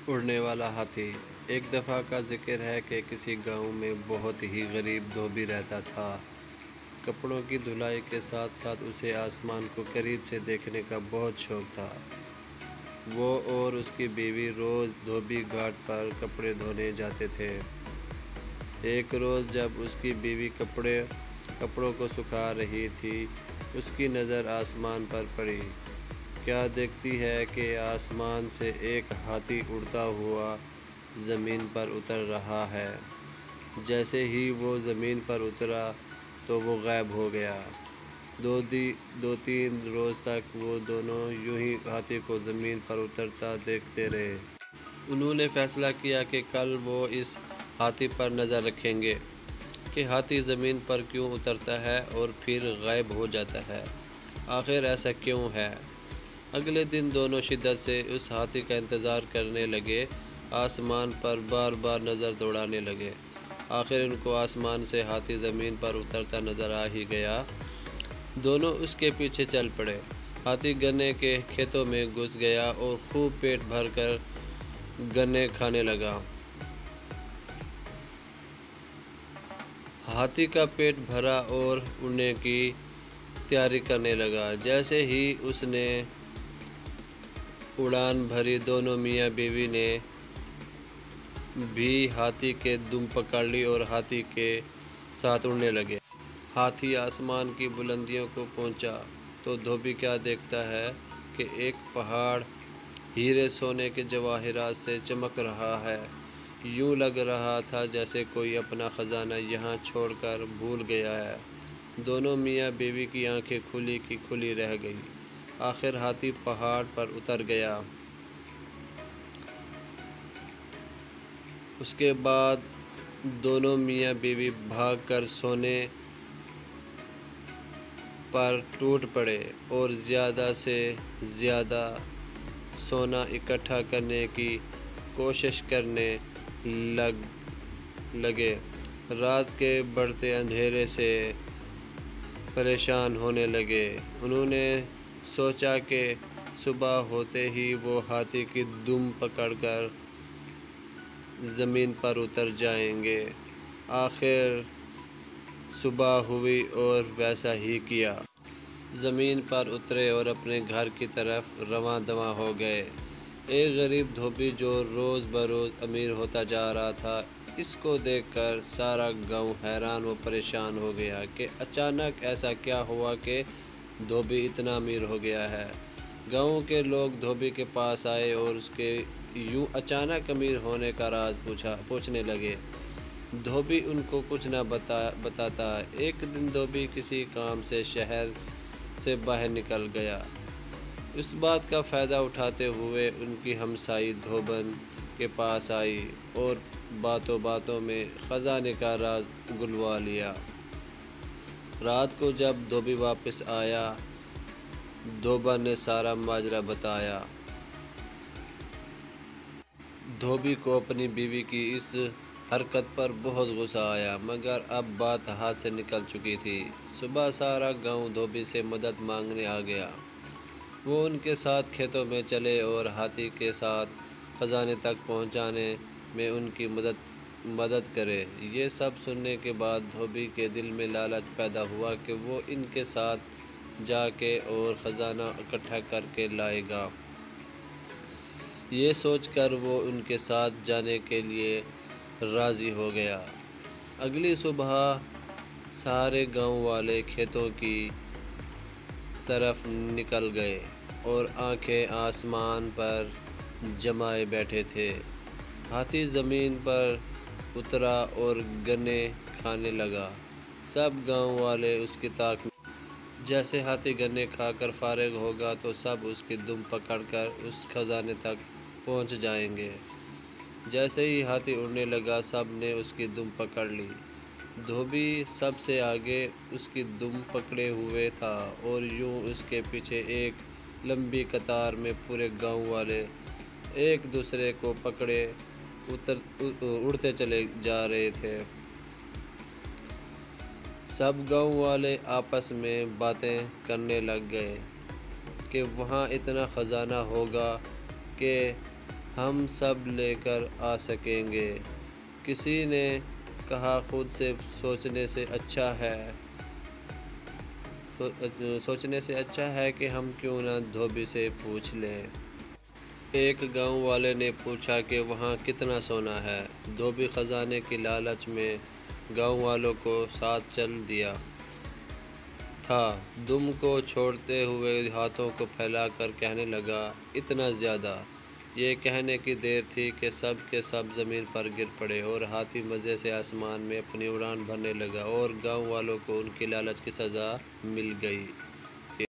اڑنے والا ہاتھی۔ ایک دفعہ کا ذکر ہے کہ کسی گاؤں میں بہت ہی غریب دھوبی رہتا تھا۔ کپڑوں کی دھلائی کے ساتھ ساتھ اسے آسمان کو قریب سے دیکھنے کا بہت شوق تھا۔ وہ اور اس کی بیوی روز دھوبی گھاٹ پر کپڑے دھونے جاتے تھے۔ ایک روز جب اس کی بیوی کپڑوں کو سکھا رہی تھی، اس کی نظر آسمان پر پڑی۔ کیا دیکھتی ہے کہ آسمان سے ایک ہاتھی اڑتا ہوا زمین پر اتر رہا ہے۔ جیسے ہی وہ زمین پر اترا تو وہ غائب ہو گیا۔ دو تین روز تک وہ دونوں یوں ہی ہاتھی کو زمین پر اترتا دیکھتے رہے۔ انہوں نے فیصلہ کیا کہ کل وہ اس ہاتھی پر نظر رکھیں گے کہ ہاتھی زمین پر کیوں اترتا ہے اور پھر غائب ہو جاتا ہے۔ آخر ایسا کیوں ہے؟ اگلے دن دونوں شدت سے اس ہاتھی کا انتظار کرنے لگے، آسمان پر بار بار نظر دوڑانے لگے۔ آخر ان کو آسمان سے ہاتھی زمین پر اترتا نظر آ ہی گیا۔ دونوں اس کے پیچھے چل پڑے۔ ہاتھی گنے کے کھیتوں میں گھس گیا اور خوب پیٹ بھر کر گنے کھانے لگا۔ ہاتھی کا پیٹ بھرا اور اڑنے کی تیاری کرنے لگا۔ جیسے ہی اس نے اڑان بھری، دونوں میاں بیوی نے بھی ہاتھی کے دم پکڑ لی اور ہاتھی کے ساتھ اڑنے لگے۔ ہاتھی آسمان کی بلندیوں کو پہنچا تو دھوبی کیا دیکھتا ہے کہ ایک پہاڑ ہیرے سونے کے جواہرات سے چمک رہا ہے۔ یوں لگ رہا تھا جیسے کوئی اپنا خزانہ یہاں چھوڑ کر بھول گیا ہے۔ دونوں میاں بیوی کی آنکھیں کھلی کی کھلی رہ گئیں۔ آخر ہاتھی پہاڑ پر اتر گیا۔ اس کے بعد دونوں میاں بیوی بھاگ کر سونے پر ٹوٹ پڑے اور زیادہ سے زیادہ سونا اکٹھا کرنے کی کوشش کرنے لگے۔ رات کے بڑھتے اندھیرے سے پریشان ہونے لگے۔ انہوں نے سوچا کہ صبح ہوتے ہی وہ ہاتھی کی دم پکڑ کر زمین پر اتر جائیں گے۔ آخر صبح ہوئی اور ویسا ہی کیا۔ زمین پر اترے اور اپنے گھر کی طرف رواں دواں ہو گئے۔ ایک غریب دھوبی جو روز بروز امیر ہوتا جا رہا تھا، اس کو دیکھ کر سارا گاؤں حیران و پریشان ہو گیا کہ اچانک ایسا کیا ہوا کہ دھوبی اتنا امیر ہو گیا ہے۔ گاؤں کے لوگ دھوبی کے پاس آئے اور اس کے یوں اچانک امیر ہونے کا راز پوچھنے لگے۔ دھوبی ان کو کچھ نہ بتاتا۔ ایک دن دھوبی کسی کام سے شہر سے باہر نکل گیا۔ اس بات کا فائدہ اٹھاتے ہوئے ان کی ہمسائی دھوبن کے پاس آئی اور باتوں باتوں میں خزانے کا راز اگلوا لیا۔ رات کو جب دھوبی واپس آیا، دھوبن نے سارا ماجرا بتایا۔ دھوبی کو اپنی بیوی کی اس حرکت پر بہت غصہ آیا، مگر اب بات ہاتھ سے نکل چکی تھی۔ صبح سارا گاؤں دھوبی سے مدد مانگنے آ گیا۔ وہ ان کے ساتھ کھیتوں میں چلے اور ہاتھی کے ساتھ خزانے تک پہنچانے میں ان کی مدد کرے۔ یہ سب سننے کے بعد دھوبی کے دل میں لالچ پیدا ہوا کہ وہ ان کے ساتھ جا کے اور خزانہ اکٹھا کر کے لائے گا۔ یہ سوچ کر وہ ان کے ساتھ جانے کے لیے راضی ہو گیا۔ اگلی صبح سارے گاؤں والے کھیتوں کی طرف نکل گئے اور آنکھیں آسمان پر جمائے بیٹھے تھے۔ ہاتھی زمین پر اترا اور گنے کھانے لگا۔ سب گاؤں والے اس کی طاق میں جیسے ہاتھی گنے کھا کر فارغ ہوگا تو سب اس کی دم پکڑ کر اس خزانے تک پہنچ جائیں گے۔ جیسے ہی ہاتھی اڑنے لگا، سب نے اس کی دم پکڑ لی۔ دھوبی سب سے آگے اس کی دم پکڑے ہوئے تھا اور یوں اس کے پیچھے ایک لمبی قطار میں پورے گاؤں والے ایک دوسرے کو پکڑے اڑتے چلے جا رہے تھے۔ سب گاؤں والے آپس میں باتیں کرنے لگ گئے کہ وہاں اتنا خزانہ ہوگا کہ ہم سب لے کر آ سکیں گے۔ کسی نے کہا خود سے سوچنے سے اچھا ہے کہ ہم کیوں نہ دھوبی سے پوچھ لیں۔ ایک گاؤں والے نے پوچھا کہ وہاں کتنا سونا ہے۔ دھوبی خزانے کی لالچ میں گاؤں والوں کو ساتھ چل دیا تھا۔ دم کو چھوڑتے ہوئے ہاتھوں کو پھیلا کر کہنے لگا، اتنا زیادہ! یہ کہنے کی دیر تھی کہ سب کے سب زمین پر گر پڑے اور ہاتھی مزے سے آسمان میں اپنی اڑان بھرنے لگا اور گاؤں والوں کو ان کی لالچ کی سزا مل گئی۔